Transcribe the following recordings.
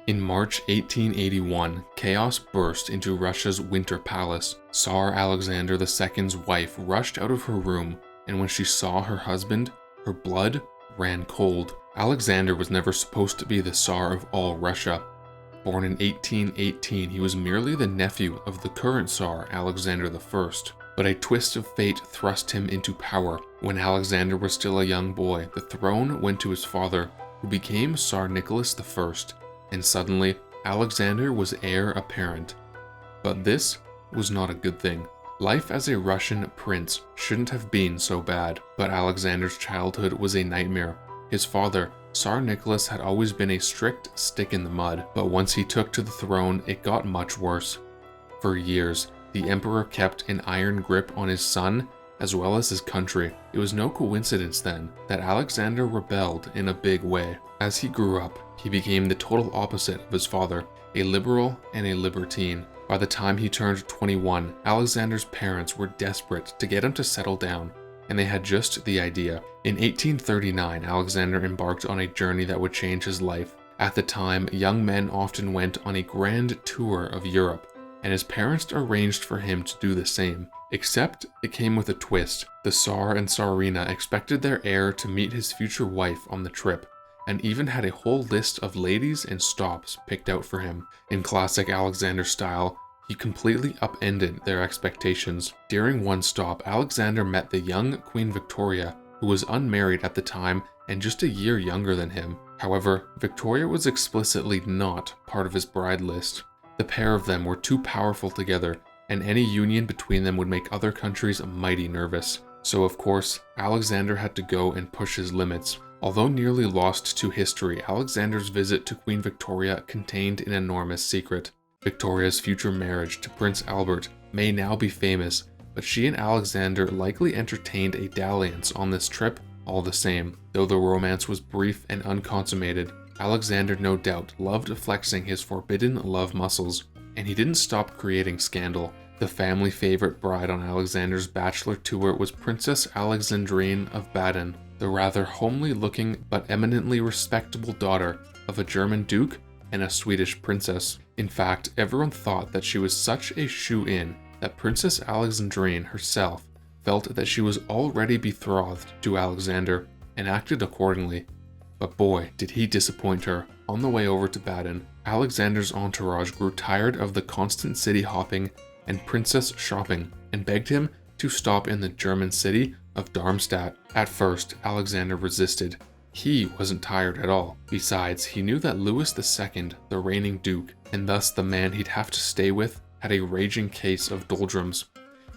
In March 1881, chaos burst into Russia's Winter Palace. Tsar Alexander II's wife rushed out of her room, and when she saw her husband, her blood ran cold. Alexander was never supposed to be the Tsar of all Russia. Born in 1818, he was merely the nephew of the current Tsar, Alexander I. But a twist of fate thrust him into power. When Alexander was still a young boy, the throne went to his father, who became Tsar Nicholas I, and suddenly, Alexander was heir apparent. But this was not a good thing. Life as a Russian prince shouldn't have been so bad, but Alexander's childhood was a nightmare. His father, Tsar Nicholas, had always been a strict stick in the mud, but once he took to the throne, it got much worse. For years, the emperor kept an iron grip on his son as well as his country. It was no coincidence then that Alexander rebelled in a big way. As he grew up, he became the total opposite of his father, a liberal and a libertine. By the time he turned 21, Alexander's parents were desperate to get him to settle down, and they had just the idea. In 1839, Alexander embarked on a journey that would change his life. At the time, young men often went on a grand tour of Europe, and his parents arranged for him to do the same. Except it came with a twist. The Tsar and Tsarina expected their heir to meet his future wife on the trip, and even had a whole list of ladies and stops picked out for him. In classic Alexander style, he completely upended their expectations. During one stop, Alexander met the young Queen Victoria, who was unmarried at the time and just a year younger than him. However, Victoria was explicitly not part of his bride list. The pair of them were too powerful together, and any union between them would make other countries mighty nervous. So of course, Alexander had to go and push his limits. Although nearly lost to history, Alexander's visit to Queen Victoria contained an enormous secret. Victoria's future marriage to Prince Albert may now be famous, but she and Alexander likely entertained a dalliance on this trip all the same. Though the romance was brief and unconsummated, Alexander no doubt loved flexing his forbidden love muscles, and he didn't stop creating scandal. The family favorite bride on Alexander's bachelor tour was Princess Alexandrine of Baden, the rather homely-looking but eminently respectable daughter of a German duke and a Swedish princess. In fact, everyone thought that she was such a shoe-in that Princess Alexandrine herself felt that she was already betrothed to Alexander and acted accordingly. But boy, did he disappoint her. On the way over to Baden, Alexander's entourage grew tired of the constant city hopping and princess shopping and begged him to stop in the German city of Darmstadt. At first, Alexander resisted. He wasn't tired at all. Besides, he knew that Louis II, the reigning duke, and thus the man he'd have to stay with, had a raging case of doldrums.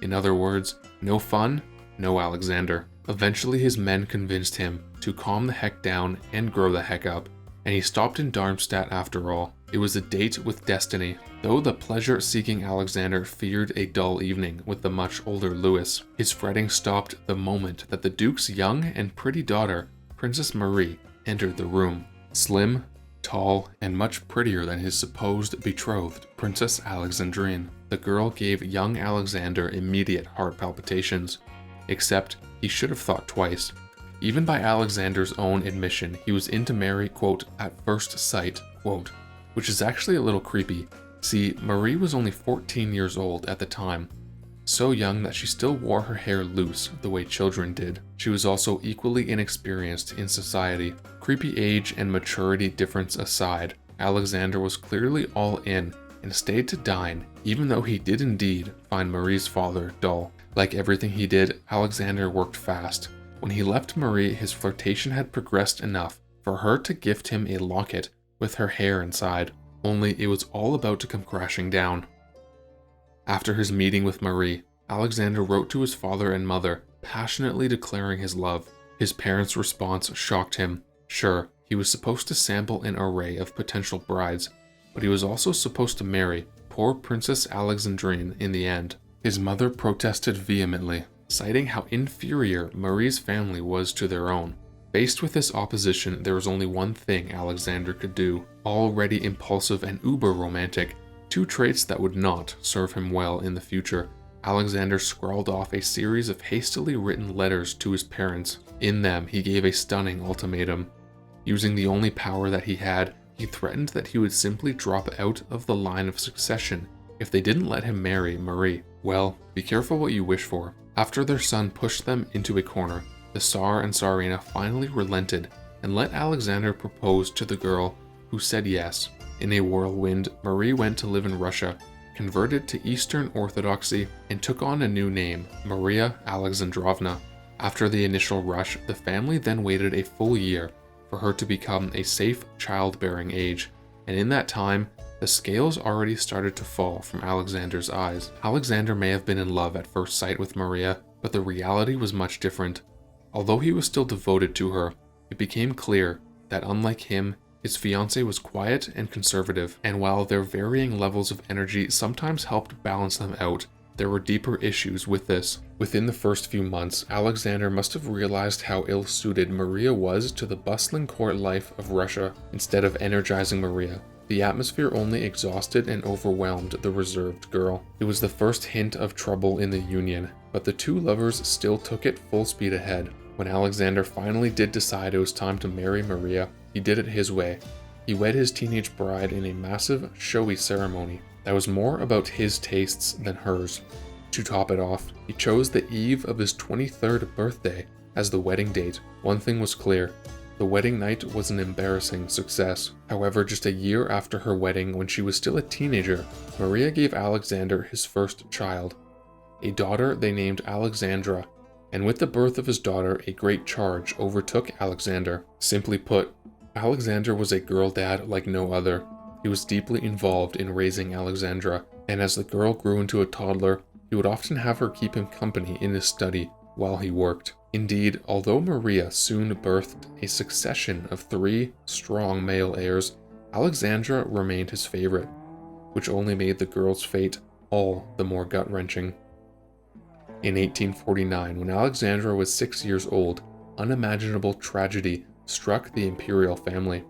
In other words, no fun, no Alexander. Eventually his men convinced him to calm the heck down and grow the heck up, and he stopped in Darmstadt after all. It was a date with destiny, though the pleasure-seeking Alexander feared a dull evening with the much older Louis. His fretting stopped the moment that the Duke's young and pretty daughter, Princess Marie, entered the room. Slim, tall, and much prettier than his supposed betrothed, Princess Alexandrine. The girl gave young Alexander immediate heart palpitations, except he should have thought twice. Even by Alexander's own admission, he was into Mary, quote, at first sight, quote, which is actually a little creepy. See, Marie was only 14 years old at the time, so young that she still wore her hair loose the way children did. She was also equally inexperienced in society. Creepy age and maturity difference aside, Alexander was clearly all in and stayed to dine, even though he did indeed find Marie's father dull. Like everything he did, Alexander worked fast. When he left Marie, his flirtation had progressed enough for her to gift him a locket with her hair inside, only it was all about to come crashing down. After his meeting with Marie, Alexander wrote to his father and mother, passionately declaring his love. His parents' response shocked him. Sure, he was supposed to sample an array of potential brides, but he was also supposed to marry poor Princess Alexandrine in the end. His mother protested vehemently, citing how inferior Marie's family was to their own. Faced with this opposition, there was only one thing Alexander could do. Already impulsive and uber-romantic, two traits that would not serve him well in the future, Alexander scrawled off a series of hastily written letters to his parents. In them, he gave a stunning ultimatum. Using the only power that he had, He threatened that he would simply drop out of the line of succession if they didn't let him marry Marie. Well, be careful what you wish for. After their son pushed them into a corner, the Tsar and Tsarina finally relented and let Alexander propose to the girl, who said yes. In a whirlwind, Marie went to live in Russia, converted to Eastern Orthodoxy, and took on a new name, Maria Alexandrovna. After the initial rush, the family then waited a full year for her to become a safe childbearing age, and in that time, the scales already started to fall from Alexander's eyes. Alexander may have been in love at first sight with Maria, but the reality was much different. Although he was still devoted to her, it became clear that unlike him, his fiancée was quiet and conservative, and while their varying levels of energy sometimes helped balance them out, there were deeper issues with this. Within the first few months, Alexander must have realized how ill-suited Maria was to the bustling court life of Russia. Instead of energizing Maria, the atmosphere only exhausted and overwhelmed the reserved girl. It was the first hint of trouble in the union, but the two lovers still took it full speed ahead. When Alexander finally did decide it was time to marry Maria, he did it his way. He wed his teenage bride in a massive, showy ceremony that was more about his tastes than hers. To top it off, he chose the eve of his 23rd birthday as the wedding date. One thing was clear: the wedding night was an embarrassing success. However, just a year after her wedding, when she was still a teenager, Maria gave Alexander his first child, a daughter they named Alexandra, and with the birth of his daughter, a great charge overtook Alexander. Simply put, Alexander was a girl dad like no other. He was deeply involved in raising Alexandra, and as the girl grew into a toddler, he would often have her keep him company in his study while he worked. Indeed, although Maria soon birthed a succession of 3 strong male heirs, Alexandra remained his favorite, which only made the girl's fate all the more gut-wrenching. In 1849, when Alexandra was 6 years old, unimaginable tragedy struck the imperial family.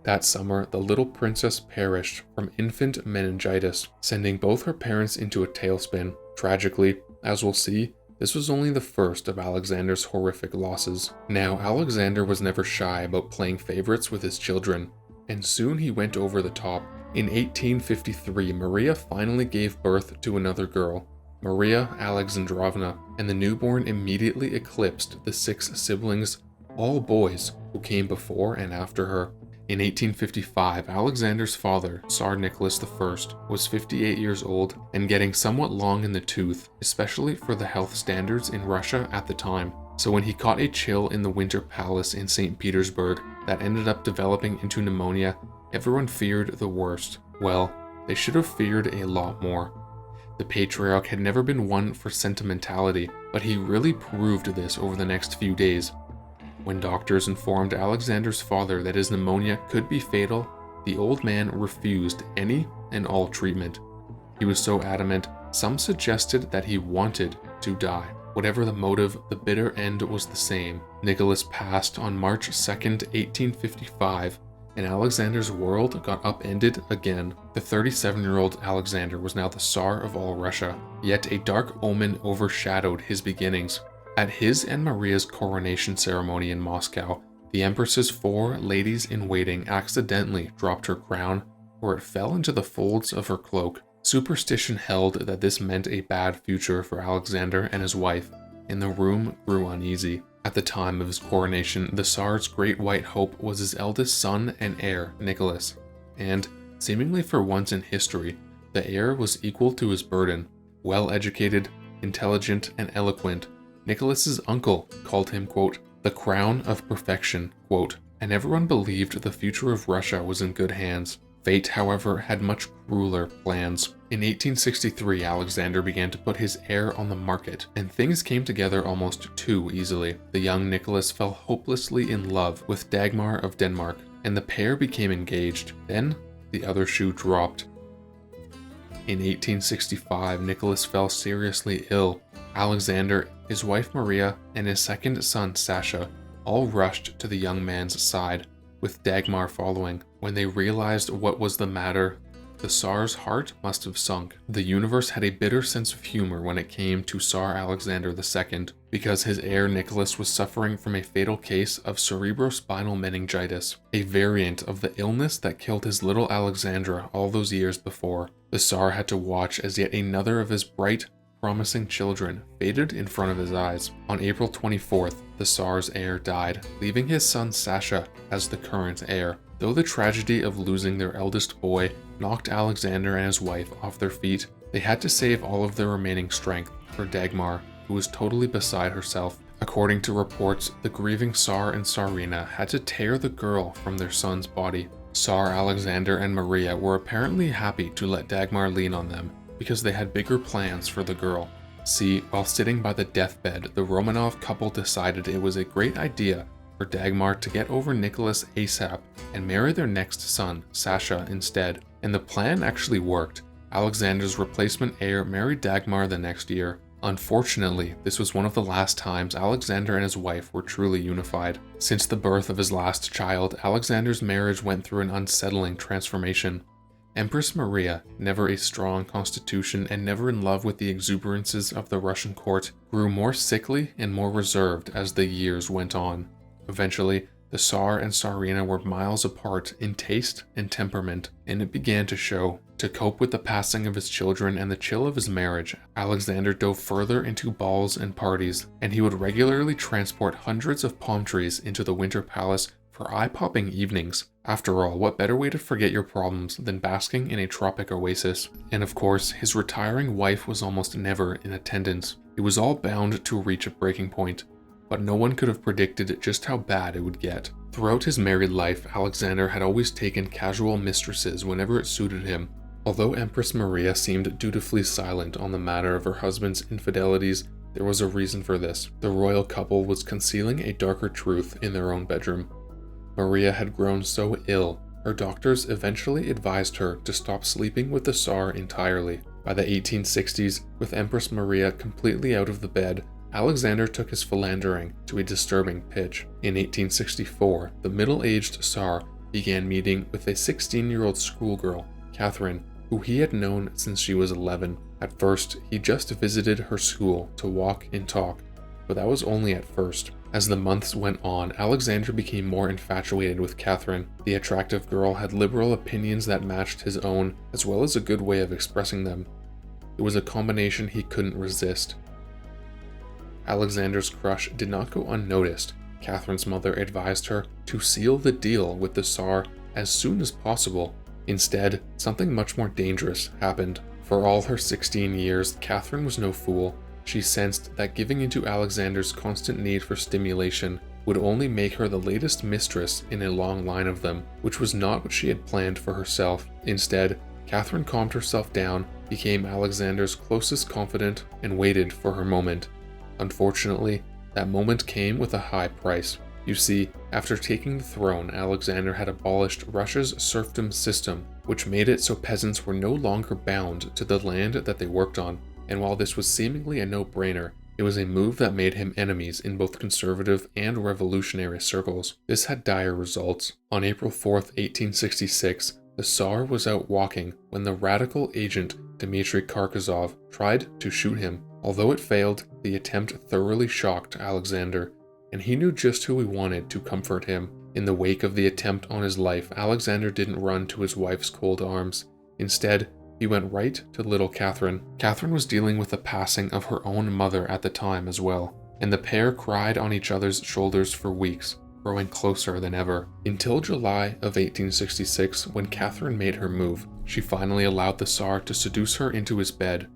That summer, the little princess perished from infant meningitis, sending both her parents into a tailspin. Tragically, as we'll see, this was only the first of Alexander's horrific losses. Now, Alexander was never shy about playing favorites with his children, and soon he went over the top. In 1853, Maria finally gave birth to another girl, Maria Alexandrovna, and the newborn immediately eclipsed the 6 siblings, all boys, who came before and after her. In 1855, Alexander's father, Tsar Nicholas I, was 58 years old and getting somewhat long in the tooth, especially for the health standards in Russia at the time. So when he caught a chill in the Winter Palace in St. Petersburg that ended up developing into pneumonia, everyone feared the worst. Well, they should have feared a lot more. The patriarch had never been one for sentimentality, but he really proved this over the next few days. When doctors informed Alexander's father that his pneumonia could be fatal, the old man refused any and all treatment. He was so adamant, some suggested that he wanted to die. Whatever the motive, the bitter end was the same. Nicholas passed on March 2nd, 1855, and Alexander's world got upended again. The 37-year-old Alexander was now the Tsar of all Russia, yet a dark omen overshadowed his beginnings. At his and Maria's coronation ceremony in Moscow, the Empress's 4 ladies-in-waiting accidentally dropped her crown, or it fell into the folds of her cloak. Superstition held that this meant a bad future for Alexander and his wife, and the room grew uneasy. At the time of his coronation, the Tsar's great white hope was his eldest son and heir, Nicholas, and, seemingly for once in history, the heir was equal to his burden. Well-educated, intelligent, and eloquent, Nicholas's uncle called him, quote, the crown of perfection, quote, and everyone believed the future of Russia was in good hands. Fate, however, had much crueler plans. In 1863, Alexander began to put his heir on the market, and things came together almost too easily. The young Nicholas fell hopelessly in love with Dagmar of Denmark, and the pair became engaged. Then, the other shoe dropped. In 1865, Nicholas fell seriously ill. Alexander, his wife Maria, and his second son Sasha all rushed to the young man's side, with Dagmar following. When they realized what was the matter, The Tsar's heart must have sunk. The universe had a bitter sense of humor when it came to Tsar Alexander II, because his heir Nicholas was suffering from a fatal case of cerebrospinal meningitis, a variant of the illness that killed his little Alexandra all those years before. The Tsar had to watch as yet another of his bright, promising children faded in front of his eyes. On April 24th, the Tsar's heir died, leaving his son Sasha as the current heir. Though the tragedy of losing their eldest boy knocked Alexander and his wife off their feet, they had to save all of their remaining strength for Dagmar, who was totally beside herself. According to reports, the grieving Tsar and Tsarina had to tear the girl from their son's body. Tsar Alexander and Maria were apparently happy to let Dagmar lean on them, because they had bigger plans for the girl. See, while sitting by the deathbed, the Romanov couple decided it was a great idea for Dagmar to get over Nicholas ASAP and marry their next son, Sasha, instead. And the plan actually worked. Alexander's replacement heir married Dagmar the next year. Unfortunately, this was one of the last times Alexander and his wife were truly unified. Since the birth of his last child, Alexander's marriage went through an unsettling transformation. Empress Maria, never a strong constitution and never in love with the exuberances of the Russian court, grew more sickly and more reserved as the years went on. Eventually, the Tsar and Tsarina were miles apart in taste and temperament, and it began to show. To cope with the passing of his children and the chill of his marriage, Alexander dove further into balls and parties, and he would regularly transport hundreds of palm trees into the Winter Palace for eye-popping evenings. After all, what better way to forget your problems than basking in a tropic oasis? And of course, his retiring wife was almost never in attendance. It was all bound to reach a breaking point, but no one could have predicted just how bad it would get. Throughout his married life, Alexander had always taken casual mistresses whenever it suited him. Although Empress Maria seemed dutifully silent on the matter of her husband's infidelities, there was a reason for this. The royal couple was concealing a darker truth in their own bedroom. Maria had grown so ill, her doctors eventually advised her to stop sleeping with the Tsar entirely. By the 1860s, with Empress Maria completely out of the bed, Alexander took his philandering to a disturbing pitch. In 1864, the middle-aged Tsar began meeting with a 16-year-old schoolgirl, Catherine, who he had known since she was 11. At first, he just visited her school to walk and talk, but that was only at first. As the months went on, Alexander became more infatuated with Catherine. The attractive girl had liberal opinions that matched his own, as well as a good way of expressing them. It was a combination he couldn't resist. Alexander's crush did not go unnoticed. Catherine's mother advised her to seal the deal with the Tsar as soon as possible. Instead, something much more dangerous happened. For all her 16 years, Catherine was no fool. She sensed that giving into Alexander's constant need for stimulation would only make her the latest mistress in a long line of them, which was not what she had planned for herself. Instead, Catherine calmed herself down, became Alexander's closest confidant, and waited for her moment. Unfortunately, that moment came with a high price. You see, after taking the throne, Alexander had abolished Russia's serfdom system, which made it so peasants were no longer bound to the land that they worked on. And while this was seemingly a no-brainer, it was a move that made him enemies in both conservative and revolutionary circles. This had dire results. On April 4th, 1866, the Tsar was out walking when the radical agent Dmitry Karkazov tried to shoot him. Although it failed, the attempt thoroughly shocked Alexander, and he knew just who he wanted to comfort him. In the wake of the attempt on his life, Alexander didn't run to his wife's cold arms. Instead, he went right to little Catherine. Catherine was dealing with the passing of her own mother at the time as well, and the pair cried on each other's shoulders for weeks, growing closer than ever. Until July of 1866, when Catherine made her move, she finally allowed the Tsar to seduce her into his bed.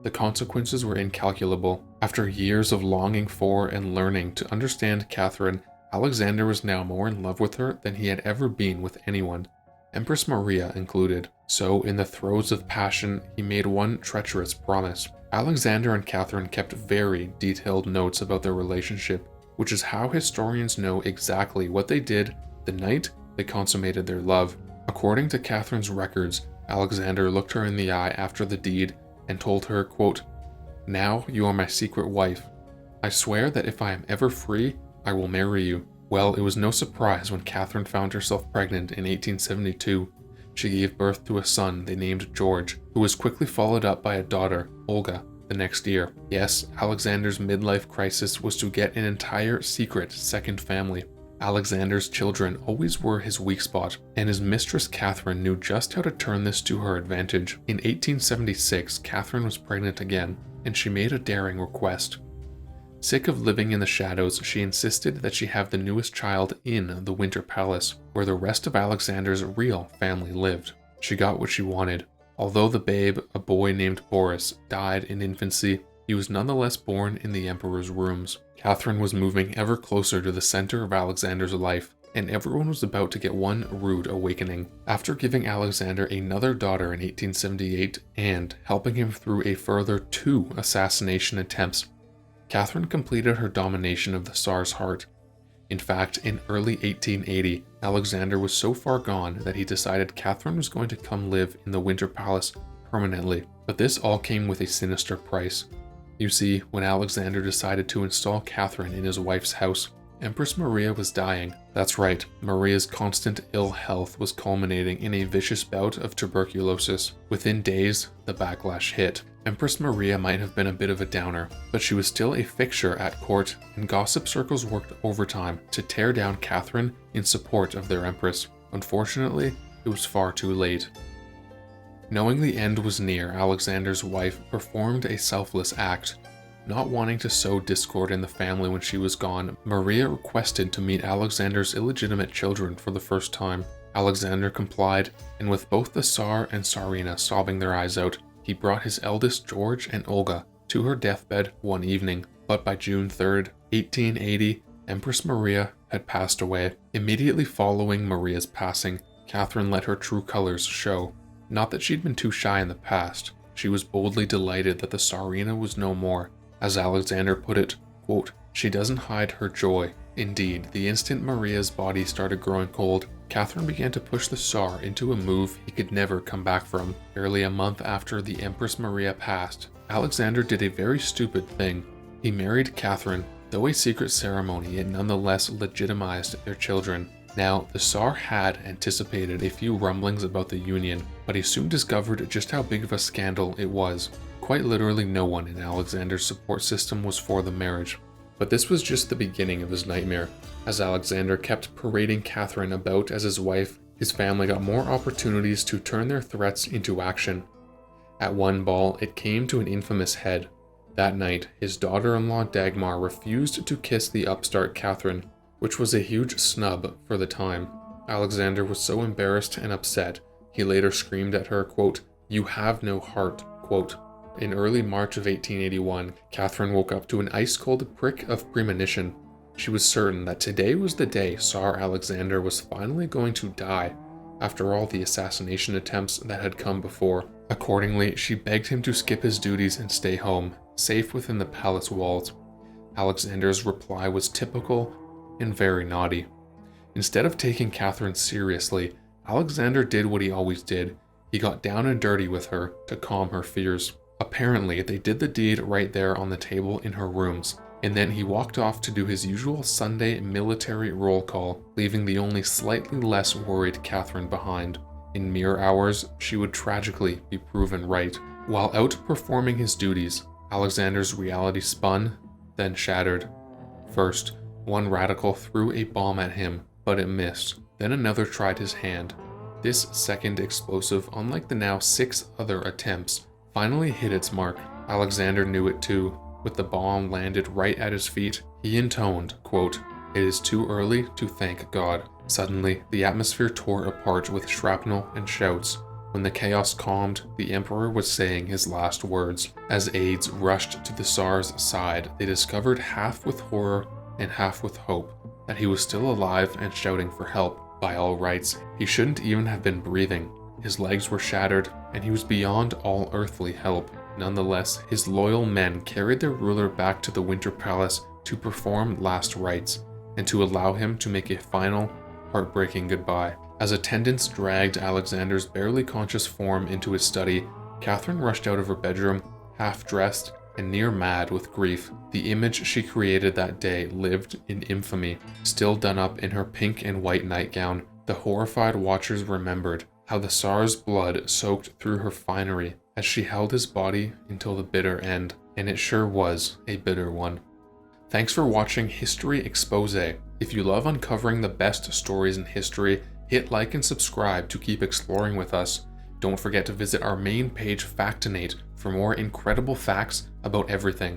The consequences were incalculable. After years of longing for and learning to understand Catherine, Alexander was now more in love with her than he had ever been with anyone, Empress Maria included. So, in the throes of passion, he made one treacherous promise. Alexander and Catherine kept very detailed notes about their relationship, which is how historians know exactly what they did the night they consummated their love. According to Catherine's records, Alexander looked her in the eye after the deed and told her, quote, "Now you are my secret wife. I swear that if I am ever free, I will marry you." Well, it was no surprise when Catherine found herself pregnant in 1872. She gave birth to a son they named George, who was quickly followed up by a daughter, Olga, the next year. Yes, Alexander's midlife crisis was to get an entire secret second family. Alexander's children always were his weak spot, and his mistress Catherine knew just how to turn this to her advantage. In 1876, Catherine was pregnant again, and she made a daring request. Sick of living in the shadows, she insisted that she have the newest child in the Winter Palace, where the rest of Alexander's real family lived. She got what she wanted. Although the babe, a boy named Boris, died in infancy, he was nonetheless born in the emperor's rooms. Catherine was moving ever closer to the center of Alexander's life, and everyone was about to get one rude awakening. After giving Alexander another daughter in 1878 and helping him through a further 2 assassination attempts, Catherine completed her domination of the Tsar's heart. In fact, in early 1880, Alexander was so far gone that he decided Catherine was going to come live in the Winter Palace permanently. But this all came with a sinister price. You see, when Alexander decided to install Catherine in his wife's house, Empress Maria was dying. That's right, Maria's constant ill health was culminating in a vicious bout of tuberculosis. Within days, the backlash hit. Empress Maria might have been a bit of a downer, but she was still a fixture at court, and gossip circles worked overtime to tear down Catherine in support of their empress. Unfortunately, it was far too late. Knowing the end was near, Alexander's wife performed a selfless act. Not wanting to sow discord in the family when she was gone, Maria requested to meet Alexander's illegitimate children for the first time. Alexander complied, and with both the Tsar and Tsarina sobbing their eyes out, he brought his eldest George and Olga to her deathbed one evening. But by June 3rd, 1880, Empress Maria had passed away. Immediately following Maria's passing, Catherine let her true colors show. Not that she'd been too shy in the past, she was boldly delighted that the Tsarina was no more. As Alexander put it, quote, "She doesn't hide her joy." Indeed, the instant Maria's body started growing cold, Catherine began to push the Tsar into a move he could never come back from. Barely a month after the Empress Maria passed, Alexander did a very stupid thing. He married Catherine. Though a secret ceremony, it nonetheless legitimized their children. Now, the Tsar had anticipated a few rumblings about the union, but he soon discovered just how big of a scandal it was. Quite literally no one in Alexander's support system was for the marriage. But this was just the beginning of his nightmare. As Alexander kept parading Catherine about as his wife, his family got more opportunities to turn their threats into action. At one ball, it came to an infamous head. That night, his daughter-in-law Dagmar refused to kiss the upstart Catherine, which was a huge snub for the time. Alexander was so embarrassed and upset, he later screamed at her, quote, "You have no heart," quote. In early March of 1881, Catherine woke up to an ice-cold prick of premonition. She was certain that today was the day Tsar Alexander was finally going to die, after all the assassination attempts that had come before. Accordingly, she begged him to skip his duties and stay home, safe within the palace walls. Alexander's reply was typical and very naughty. Instead of taking Catherine seriously, Alexander did what he always did. He got down and dirty with her to calm her fears. Apparently, they did the deed right there on the table in her rooms, and then he walked off to do his usual Sunday military roll call, leaving the only slightly less worried Catherine behind. In mere hours, she would tragically be proven right. While out performing his duties, Alexander's reality spun, then shattered. First, one radical threw a bomb at him, but it missed. Then another tried his hand. This second explosive, unlike the now 6 other attempts, finally hit its mark. Alexander knew it too. With the bomb landed right at his feet, he intoned, quote, "It is too early to thank God." Suddenly, the atmosphere tore apart with shrapnel and shouts. When the chaos calmed, the emperor was saying his last words. As aides rushed to the Tsar's side, they discovered, half with horror and half with hope, that he was still alive and shouting for help. By all rights, he shouldn't even have been breathing. His legs were shattered, and he was beyond all earthly help. Nonetheless, his loyal men carried their ruler back to the Winter Palace to perform last rites, and to allow him to make a final, heartbreaking goodbye. As attendants dragged Alexander's barely conscious form into his study, Catherine rushed out of her bedroom, half-dressed and near mad with grief. The image she created that day lived in infamy. Still done up in her pink and white nightgown, the horrified watchers remembered how the Tsar's blood soaked through her finery as she held his body until the bitter end, and it sure was a bitter one. Thanks for watching History Expose. If you love uncovering the best stories in history, hit like and subscribe to keep exploring with us. Don't forget to visit our main page Factinate for more incredible facts about everything.